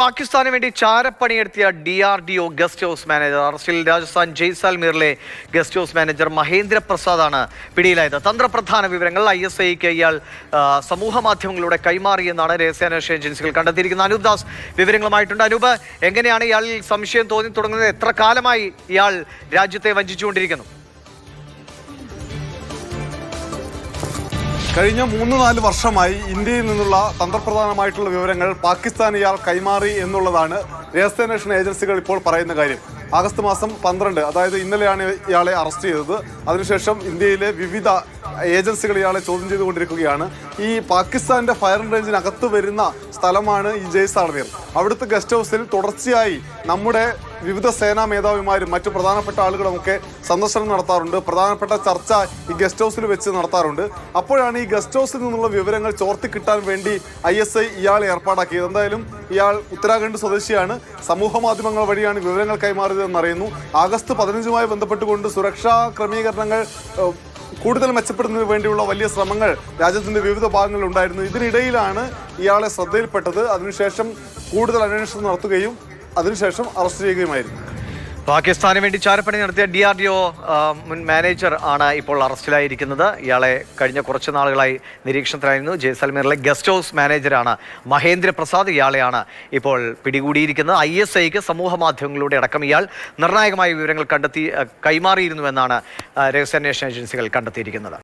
പാകിസ്ഥാന് വേണ്ടി ചാരപ്പണിയെടുത്തിയ DRDO ഗസ്റ്റ് ഹൗസ് മാനേജർ അറസ്റ്റിൽ. രാജസ്ഥാൻ ജയ്സാൽമീറിലെ ഗസ്റ്റ് ഹൗസ് മാനേജർ മഹേന്ദ്ര പ്രസാദാണ് പിടിയിലായത്. തന്ത്രപ്രധാന വിവരങ്ങൾ ISIക്ക് ഇയാൾ സമൂഹ മാധ്യമങ്ങളിലൂടെ കൈമാറിയെന്നാണ് രഹസ്യാന്വേഷണ ഏജൻസികൾ കണ്ടെത്തിയിരിക്കുന്നത്. അനൂപ് ദാസ് വിവരങ്ങളുമായിട്ടുണ്ട്. അനൂപ്, എങ്ങനെയാണ് ഇയാളിൽ സംശയം തോന്നി തുടങ്ങുന്നത്? എത്ര കാലമായി ഇയാൾ രാജ്യത്തെ വഞ്ചിച്ചുകൊണ്ടിരിക്കുന്നു? കഴിഞ്ഞ 3-4 വർഷമായി ഇന്ത്യയിൽ നിന്നുള്ള തന്ത്രപ്രധാനമായിട്ടുള്ള വിവരങ്ങൾ പാകിസ്ഥാൻ ഇയാൾ കൈമാറി എന്നുള്ളതാണ് രഹസ്യാന്വേഷണ ഏജൻസികൾ ഇപ്പോൾ പറയുന്ന കാര്യം. ആഗസ്റ്റ് മാസം 12, അതായത് ഇന്നലെയാണ് ഇയാളെ അറസ്റ്റ് ചെയ്തത്. അതിനുശേഷം ഇന്ത്യയിലെ വിവിധ ഏജൻസികൾ ഇയാളെ ചോദ്യം ചെയ്തുകൊണ്ടിരിക്കുകയാണ്. ഈ പാകിസ്ഥാന്റെ ഫയർ റേഞ്ചിനകത്ത് വരുന്ന സ്ഥലമാണ് ഈ ജയ്സാൽമീർ. അവിടുത്തെ ഗസ്റ്റ് ഹൗസിൽ തുടർച്ചയായി നമ്മുടെ വിവിധ സേനാ മേധാവിമാരും മറ്റു പ്രധാനപ്പെട്ട ആളുകളുമൊക്കെ സന്ദർശനം നടത്താറുണ്ട്. പ്രധാനപ്പെട്ട ചർച്ച ഈ ഗസ്റ്റ് ഹൗസിൽ വെച്ച് നടത്താറുണ്ട്. അപ്പോഴാണ് ഈ ഗസ്റ്റ് ഹൗസിൽ നിന്നുള്ള വിവരങ്ങൾ ചോർത്തി കിട്ടാൻ വേണ്ടി ISI ഇയാളെ ഏർപ്പാടാക്കിയത്. എന്തായാലും ഇയാൾ ഉത്തരാഖണ്ഡ് സ്വദേശിയാണ്. സമൂഹ മാധ്യമങ്ങൾ വഴിയാണ് വിവരങ്ങൾ കൈമാറിയതെന്നറിയുന്നു. ആഗസ്റ്റ് 15-മായി ബന്ധപ്പെട്ടുകൊണ്ട് സുരക്ഷാ ക്രമീകരണങ്ങൾ കൂടുതൽ മെച്ചപ്പെടുന്നതിന് വേണ്ടിയുള്ള വലിയ ശ്രമങ്ങൾ രാജ്യത്തിന്റെ വിവിധ ഭാഗങ്ങളിൽ ഉണ്ടായിരുന്നു. ഇതിനിടയിലാണ് ഇയാളെ ശ്രദ്ധയിൽപ്പെട്ടത്. അതിനുശേഷം കൂടുതൽ അന്വേഷണം നടത്തുകയും അതിനുശേഷം അറസ്റ്റ് ചെയ്യുകയുമായിരുന്നു. പാകിസ്ഥാന് വേണ്ടി ചാരപ്പണി നടത്തിയ DRDO മുൻ മാനേജർ ആണ് ഇപ്പോൾ അറസ്റ്റിലായിരിക്കുന്നത്. ഇയാളെ കഴിഞ്ഞ കുറച്ച് നാളുകളായി നിരീക്ഷണത്തിലായിരുന്നു. ജയ്സാൽമീറിലെ ഗസ്റ്റ് ഹൗസ് മാനേജറാണ് മഹേന്ദ്ര പ്രസാദ്. ഇയാളെയാണ് ഇപ്പോൾ പിടികൂടിയിരിക്കുന്നത്. ISIക്ക് സമൂഹ മാധ്യമങ്ങളിലൂടെ അടക്കം ഇയാൾ നിർണായകമായ വിവരങ്ങൾ കൈമാറിയിരുന്നുവെന്നാണ് രഹസ്യാന്വേഷണ ഏജൻസികൾ കണ്ടെത്തിയിരിക്കുന്നത്.